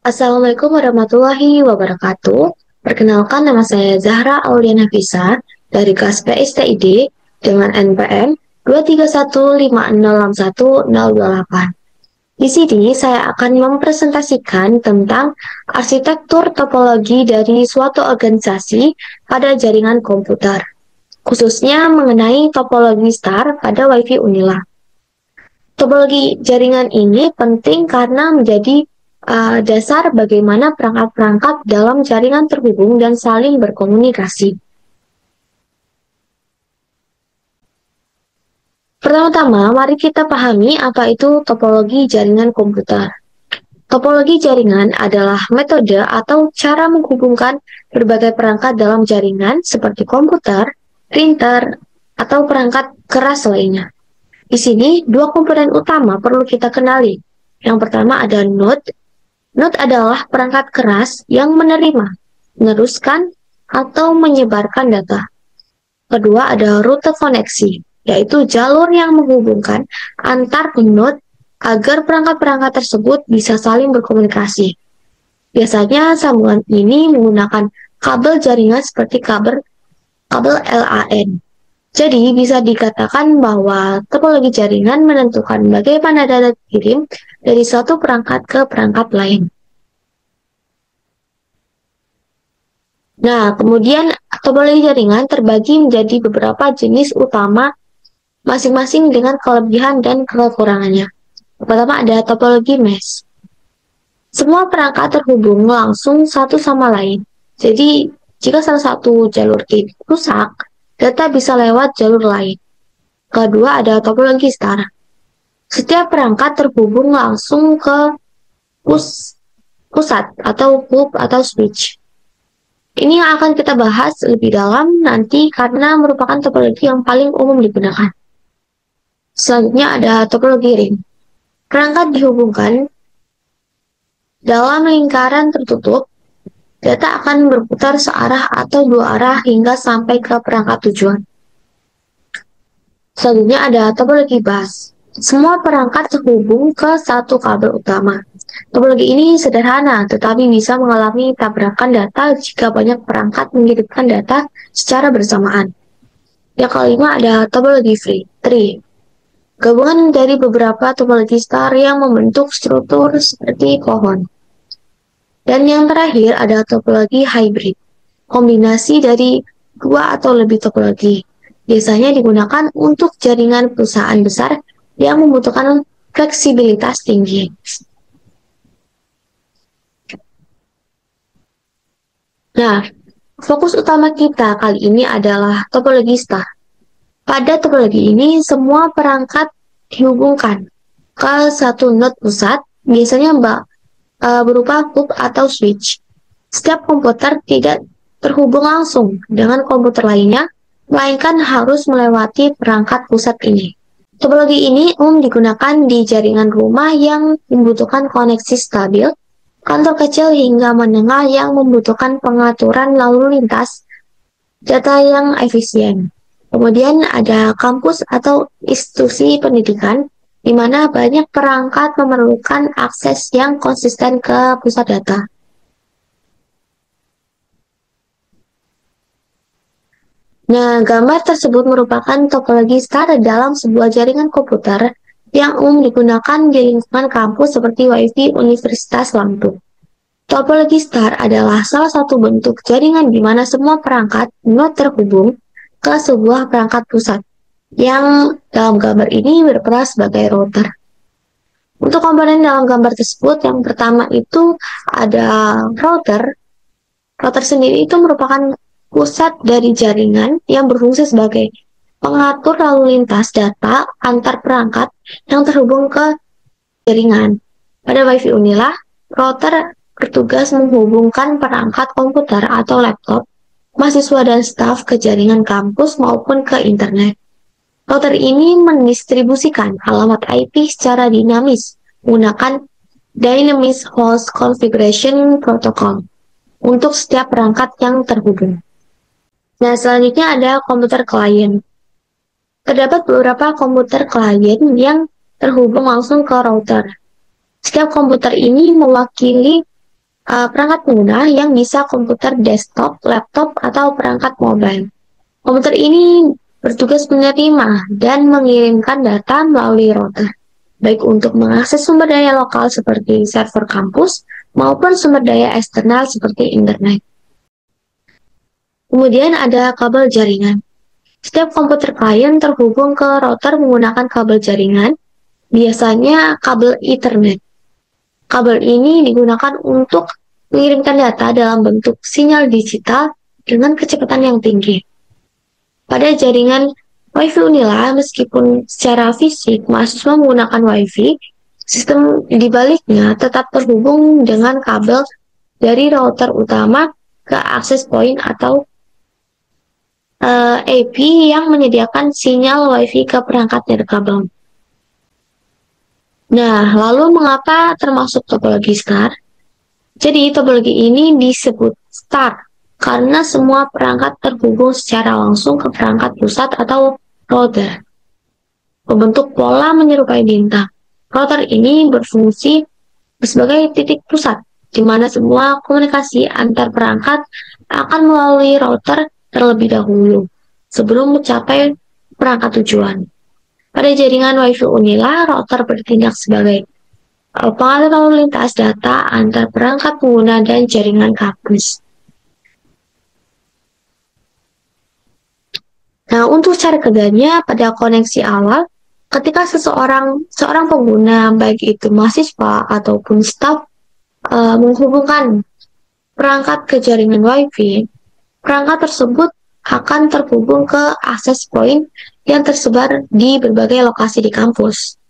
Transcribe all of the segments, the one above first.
Assalamualaikum warahmatullahi wabarakatuh. Perkenalkan, nama saya Zahra Auliana Fisa dari kelas PSTID dengan NPM 23156610028. Di sini saya akan mempresentasikan tentang arsitektur topologi dari suatu organisasi pada jaringan komputer, khususnya mengenai topologi star pada WiFi Unila. Topologi jaringan ini penting karena menjadi dasar bagaimana perangkat-perangkat dalam jaringan terhubung dan saling berkomunikasi. Pertama-tama, mari kita pahami apa itu topologi jaringan komputer. Topologi jaringan adalah metode atau cara menghubungkan berbagai perangkat dalam jaringan seperti komputer, printer, atau perangkat keras lainnya. Di sini, dua komponen utama perlu kita kenali. Yang pertama ada node. Node adalah perangkat keras yang menerima, meneruskan, atau menyebarkan data. Kedua ada rute koneksi, yaitu jalur yang menghubungkan antar node agar perangkat-perangkat tersebut bisa saling berkomunikasi. Biasanya sambungan ini menggunakan kabel jaringan seperti kabel LAN. Jadi bisa dikatakan bahwa topologi jaringan menentukan bagaimana data dikirim dari suatu perangkat ke perangkat lain. Nah, kemudian topologi jaringan terbagi menjadi beberapa jenis utama masing-masing dengan kelebihan dan kekurangannya. Pertama ada topologi mesh. Semua perangkat terhubung langsung satu sama lain. Jadi, jika salah satu jalur rusak, data bisa lewat jalur lain. Kedua ada topologi star. Setiap perangkat terhubung langsung ke pusat atau hub atau switch. Ini yang akan kita bahas lebih dalam nanti karena merupakan topologi yang paling umum digunakan. Selanjutnya ada topologi ring. Perangkat dihubungkan dalam lingkaran tertutup, data akan berputar searah atau dua arah hingga sampai ke perangkat tujuan. Selanjutnya ada topologi bus. Semua perangkat terhubung ke satu kabel utama. Topologi ini sederhana, tetapi bisa mengalami tabrakan data jika banyak perangkat mengirimkan data secara bersamaan. Yang kelima ada topologi tree. Gabungan dari beberapa topologi star yang membentuk struktur seperti pohon. Dan yang terakhir ada topologi hybrid. Kombinasi dari dua atau lebih topologi. Biasanya digunakan untuk jaringan perusahaan besar yang membutuhkan fleksibilitas tinggi. Nah, fokus utama kita kali ini adalah topologi star. Pada topologi ini, semua perangkat dihubungkan ke satu node pusat, biasanya berupa hub atau switch. Setiap komputer tidak terhubung langsung dengan komputer lainnya, melainkan harus melewati perangkat pusat ini. Topologi ini umum digunakan di jaringan rumah yang membutuhkan koneksi stabil, kantor kecil hingga menengah yang membutuhkan pengaturan lalu lintas data yang efisien. Kemudian ada kampus atau institusi pendidikan, di mana banyak perangkat memerlukan akses yang konsisten ke pusat data. Nah, gambar tersebut merupakan topologi star dalam sebuah jaringan komputer yang umum digunakan di lingkungan kampus seperti WiFi Universitas Lampung. Topologi star adalah salah satu bentuk jaringan di mana semua perangkat node terhubung ke sebuah perangkat pusat, yang dalam gambar ini berperan sebagai router. Untuk komponen dalam gambar tersebut, yang pertama itu ada router. Router sendiri itu merupakan pusat dari jaringan yang berfungsi sebagai pengatur lalu lintas data antar perangkat yang terhubung ke jaringan. Pada WiFi Unila, router bertugas menghubungkan perangkat komputer atau laptop, mahasiswa dan staf ke jaringan kampus maupun ke internet. Router ini mendistribusikan alamat IP secara dinamis menggunakan Dynamic Host Configuration Protocol untuk setiap perangkat yang terhubung. Nah, selanjutnya ada komputer klien. Terdapat beberapa komputer klien yang terhubung langsung ke router. Setiap komputer ini mewakili perangkat pengguna yang bisa komputer desktop, laptop, atau perangkat mobile. Komputer ini bertugas menerima dan mengirimkan data melalui router, baik untuk mengakses sumber daya lokal seperti server kampus maupun sumber daya eksternal seperti internet. Kemudian ada kabel jaringan. Setiap komputer klien terhubung ke router menggunakan kabel jaringan, biasanya kabel Ethernet. Kabel ini digunakan untuk mengirimkan data dalam bentuk sinyal digital dengan kecepatan yang tinggi. Pada jaringan Wi-Fi Unila, meskipun secara fisik mahasiswa menggunakan Wi-Fi, sistem di baliknya tetap terhubung dengan kabel dari router utama ke access point atau AP yang menyediakan sinyal Wi-Fi ke perangkat nirkabel. Nah, lalu mengapa termasuk topologi star? Jadi, topologi ini disebut star karena semua perangkat terhubung secara langsung ke perangkat pusat atau router. Membentuk pola menyerupai bintang. Router ini berfungsi sebagai titik pusat, di mana semua komunikasi antar perangkat akan melalui router terlebih dahulu, sebelum mencapai perangkat tujuan. Pada jaringan Wi-Fi Unila, router bertindak sebagai pengatur lalu lintas data antar perangkat pengguna dan jaringan kampus. Nah, untuk cara kerjanya pada koneksi awal, ketika seorang pengguna, baik itu mahasiswa ataupun staf, menghubungkan perangkat ke jaringan Wi-Fi, perangkat tersebut akan terhubung ke access point yang tersebar di berbagai lokasi di kampus.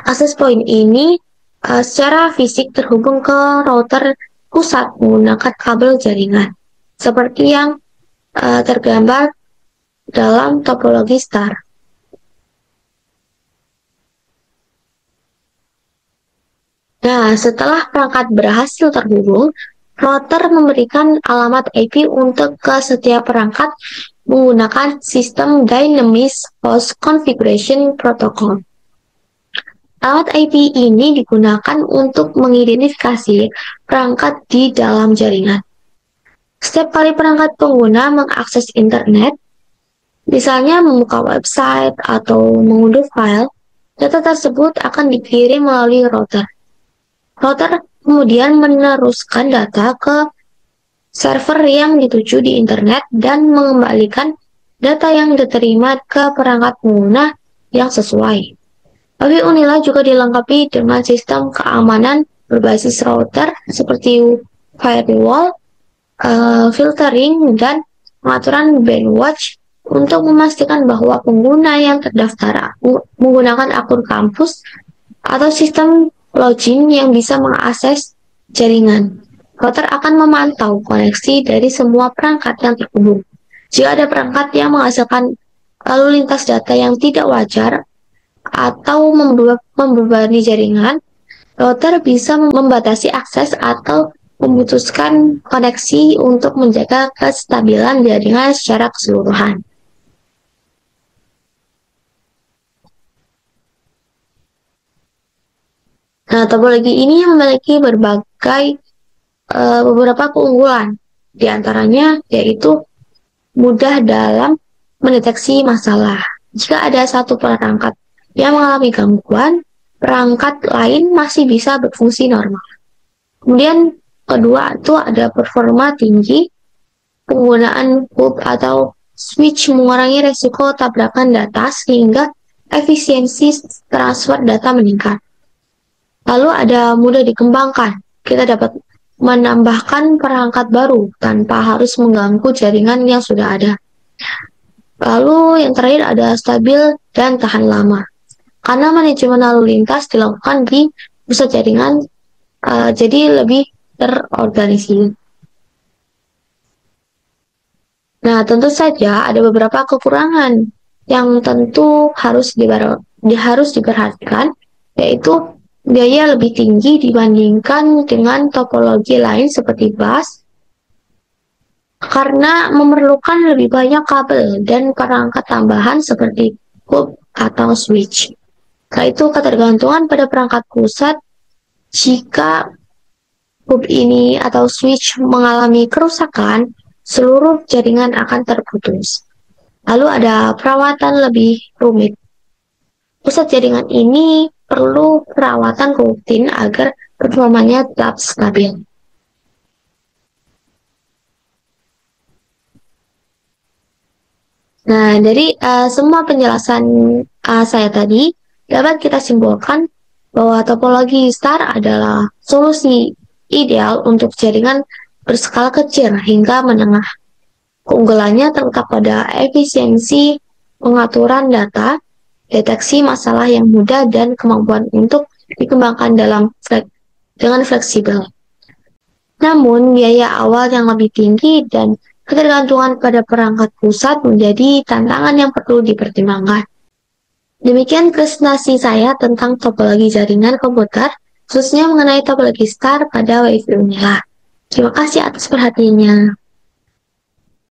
Access point ini secara fisik terhubung ke router pusat menggunakan kabel jaringan, seperti yang tergambar dalam topologi star. Nah, setelah perangkat berhasil terhubung, router memberikan alamat IP untuk ke setiap perangkat menggunakan sistem Dynamic Host Configuration Protocol. Alamat IP ini digunakan untuk mengidentifikasi perangkat di dalam jaringan. Setiap kali perangkat pengguna mengakses internet, misalnya membuka website atau mengunduh file, data tersebut akan dikirim melalui router. Router kemudian meneruskan data ke server yang dituju di internet dan mengembalikan data yang diterima ke perangkat pengguna yang sesuai. Wi-Fi Unila juga dilengkapi dengan sistem keamanan berbasis router seperti firewall, filtering, dan pengaturan bandwidth untuk memastikan bahwa pengguna yang terdaftar menggunakan akun kampus atau sistem login yang bisa mengakses jaringan. Router akan memantau koneksi dari semua perangkat yang terhubung. Jika ada perangkat yang menghasilkan lalu lintas data yang tidak wajar atau membebani jaringan, router bisa membatasi akses atau memutuskan koneksi untuk menjaga kestabilan jaringan secara keseluruhan. Nah, topologi ini memiliki beberapa keunggulan, di antaranya yaitu mudah dalam mendeteksi masalah. Jika ada satu perangkat yang mengalami gangguan, perangkat lain masih bisa berfungsi normal. Kemudian kedua itu ada performa tinggi, penggunaan hub atau switch mengurangi resiko tabrakan data sehingga efisiensi transfer data meningkat. Lalu ada mudah dikembangkan. Kita dapat menambahkan perangkat baru tanpa harus mengganggu jaringan yang sudah ada. Lalu yang terakhir ada stabil dan tahan lama. Karena manajemen lalu lintas dilakukan di pusat jaringan, jadi lebih terorganisir. Nah, tentu saja ada beberapa kekurangan yang tentu harus diperhatikan, yaitu biaya lebih tinggi dibandingkan dengan topologi lain seperti bus, karena memerlukan lebih banyak kabel dan perangkat tambahan seperti hub atau switch. Setelah itu ketergantungan pada perangkat pusat, jika hub ini atau switch mengalami kerusakan, seluruh jaringan akan terputus. Lalu ada perawatan lebih rumit. Pusat jaringan ini perlu perawatan rutin agar performanya tetap stabil. Nah, dari semua penjelasan saya tadi, dapat kita simpulkan bahwa topologi star adalah solusi ideal untuk jaringan berskala kecil hingga menengah. Keunggulannya terletak pada efisiensi pengaturan data, deteksi masalah yang mudah, dan kemampuan untuk dikembangkan dengan fleksibel. Namun, biaya awal yang lebih tinggi dan ketergantungan pada perangkat pusat menjadi tantangan yang perlu dipertimbangkan. Demikian presentasi saya tentang topologi jaringan komputer, khususnya mengenai topologi star pada WiFi Unila. Terima kasih atas perhatiannya.